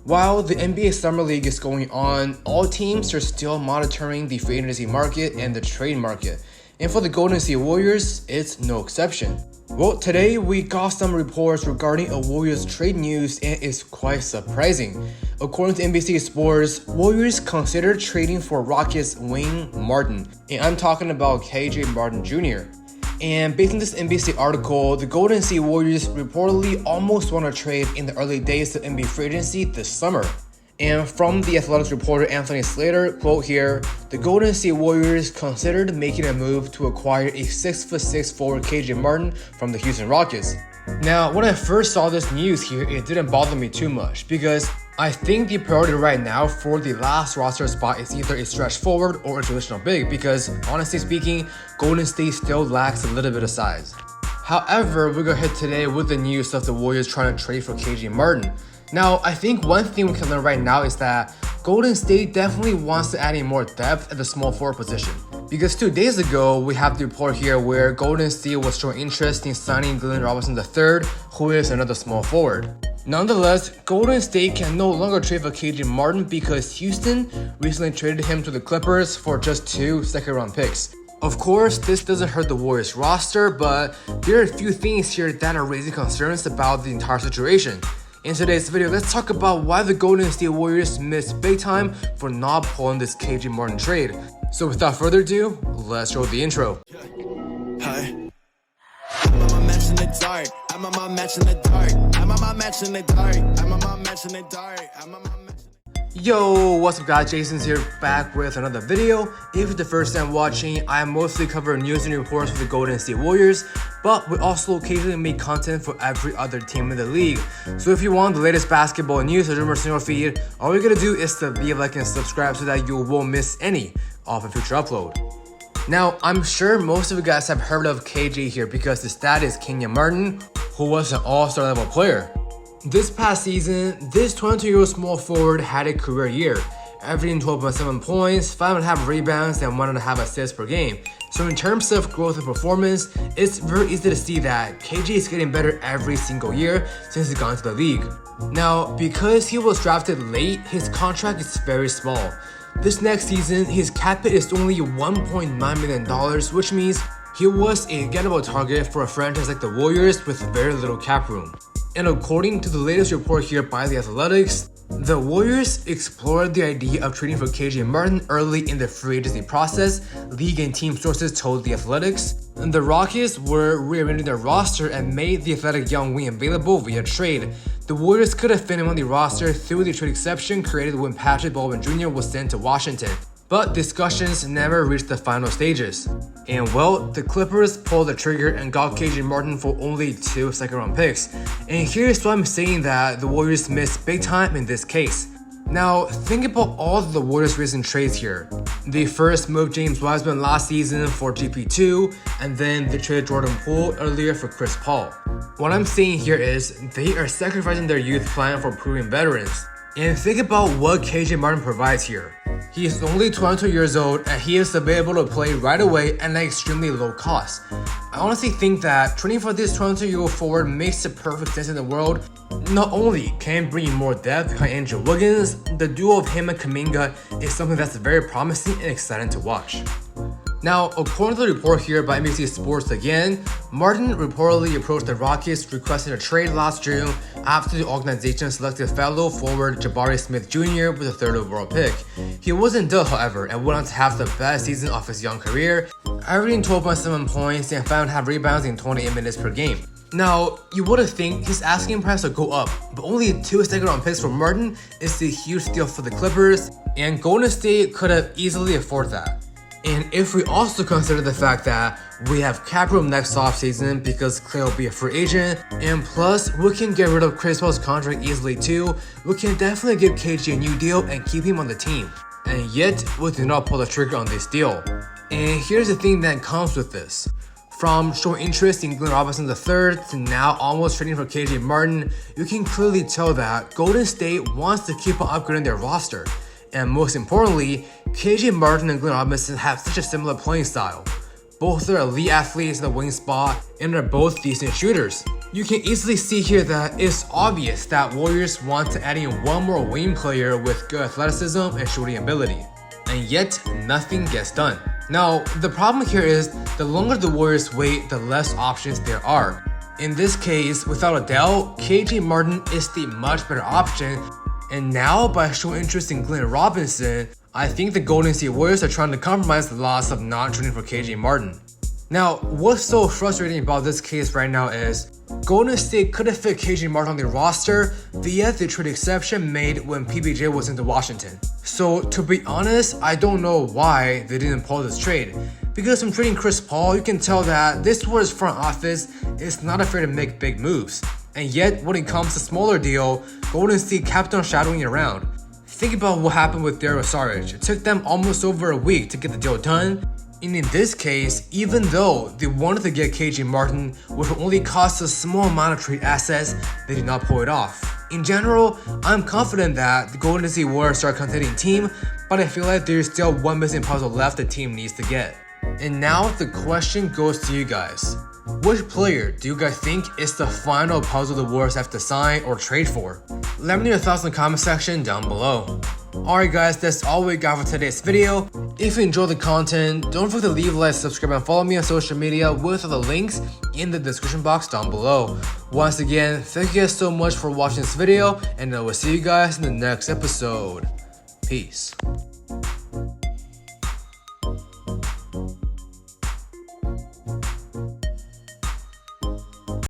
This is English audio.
While the NBA Summer League is going on, all teams are still monitoring the free agency market and the trade market. And for the Golden State Warriors, it's no exception. Well, today we got some reports regarding a Warriors trade news and it's quite surprising. According to NBC Sports, Warriors considered trading for Rockets Wayne Martin, and I'm talking about KJ Martin Jr. And based on this NBC article, the Golden State Warriors reportedly almost won a trade in the early days of NBA free agency this summer. And from the Athletics reporter Anthony Slater, quote here, the Golden State Warriors considered making a move to acquire a 6'6" forward KJ Martin from the Houston Rockets. Now, when I first saw this news here, it didn't bother me too much because I think the priority right now for the last roster spot is either a stretch forward or a traditional big because, honestly speaking, Golden State still lacks a little bit of size. However, we're going to hit today with the news of the Warriors trying to trade for KJ Martin. Now, I think one thing we can learn right now is that Golden State definitely wants to add in more depth at the small forward position. Because 2 days ago, we have the report here where Golden State was showing interest in signing Glenn Robinson III, who is another small forward. Nonetheless, Golden State can no longer trade for KJ Martin because Houston recently traded him to the Clippers for just 2 second-round picks. Of course, this doesn't hurt the Warriors roster, but there are a few things here that are raising concerns about the entire situation. In today's video, let's talk about why the Golden State Warriors missed big time for not pulling this KJ Martin trade. So without further ado, let's roll the intro. Hi. I'm on my match in the dark. I'm on my match in the dark. I'm on my match in the dark. I'm on my match in the dark. I'm on my match. Yo, what's up guys, Jason's here back with another video. If it's the first time watching, I mostly cover news and reports for the Golden State Warriors, but we also occasionally make content for every other team in the league. So if you want the latest basketball news or rumors in your feed, all you're gonna do is to leave a like and subscribe so that you won't miss any of a future upload. Now, I'm sure most of you guys have heard of KJ here because his dad is Kenyon Martin, who was an all-star level player. This past season, this 22-year-old small forward had a career year, averaging 12.7 points, 5.5 rebounds, and 1.5 assists per game. So in terms of growth and performance, it's very easy to see that KJ is getting better every single year since he got into the league. Now, because he was drafted late, his contract is very small. This next season, his cap hit is only $1.9 million, which means he was a gettable target for a franchise like the Warriors with very little cap room. And according to the latest report here by the Athletics, the Warriors explored the idea of trading for KJ Martin early in the free agency process, league and team sources told the Athletics. And the Rockets were rearranging their roster and made the athletic young wing available via trade. The Warriors could have fit him on the roster through the trade exception created when Patrick Baldwin Jr. was sent to Washington. But discussions never reached the final stages. And well, the Clippers pulled the trigger and got KJ Martin for only 2 second-round picks. And here's why I'm saying that the Warriors missed big time in this case. Now, think about all the Warriors' recent trades here. They first moved James Wiseman last season for GP2, and then they traded Jordan Poole earlier for Chris Paul. What I'm saying here is they are sacrificing their youth plan for proven veterans. And think about what KJ Martin provides here. He is only 22 years old and he is available to play right away at an extremely low cost. I honestly think that trading for this 22-year-old forward makes the perfect sense in the world. Not only can it bring more depth behind Andrew Wiggins, the duo of him and Kuminga is something that's very promising and exciting to watch. Now, according to the report here by NBC Sports again, Martin reportedly approached the Rockets requesting a trade last June after the organization selected fellow forward Jabari Smith Jr. with a 3rd overall pick. He wasn't dull, however, and went on to have the best season of his young career, averaging 12.7 points and 5.5 rebounds in 28 minutes per game. Now, you wouldn't think his asking price would go up, but only 2 second-round picks for Martin is a huge deal for the Clippers, and Golden State could have easily afforded that. And if we also consider the fact that we have cap room next offseason because Clay will be a free agent, and plus we can get rid of Chris Paul's contract easily too, we can definitely give KG a new deal and keep him on the team. And yet, we do not pull the trigger on this deal. And here's the thing that comes with this. From showing interest in Glenn Robinson III to now almost trading for KJ Martin, you can clearly tell that Golden State wants to keep on upgrading their roster. And most importantly, KJ Martin and Glenn Robinson have such a similar playing style. Both are elite athletes in the wing spot and are both decent shooters. You can easily see here that it's obvious that Warriors want to add in one more wing player with good athleticism and shooting ability, and yet nothing gets done. Now, the problem here is the longer the Warriors wait, the less options there are. In this case, without a doubt, KJ Martin is the much better option, and now by showing interest in Glenn Robinson, I think the Golden State Warriors are trying to compromise the loss of not trading for KJ Martin. Now, what's so frustrating about this case right now is Golden State could have fit KJ Martin on their roster via the trade exception made when PBJ was into Washington. So to be honest, I don't know why they didn't pull this trade. Because from trading Chris Paul, you can tell that this Warriors front office is not afraid to make big moves. And yet, when it comes to smaller deal, Golden State kept on shadowing it around. Think about what happened with Dario Saric. It took them almost over a week to get the deal done. And in this case, even though they wanted to get KJ Martin, which will only cost a small amount of trade assets, they did not pull it off. In general, I'm confident that the Golden State Warriors are a contending team, but I feel like there's still one missing puzzle left the team needs to get. And now the question goes to you guys. Which player do you guys think is the final puzzle the Warriors have to sign or trade for? Let me know your thoughts in the comment section down below. Alright guys, that's all we got for today's video. If you enjoyed the content, don't forget to leave a like, subscribe, and follow me on social media with all the links in the description box down below. Once again, thank you guys so much for watching this video, and I will see you guys in the next episode. Peace.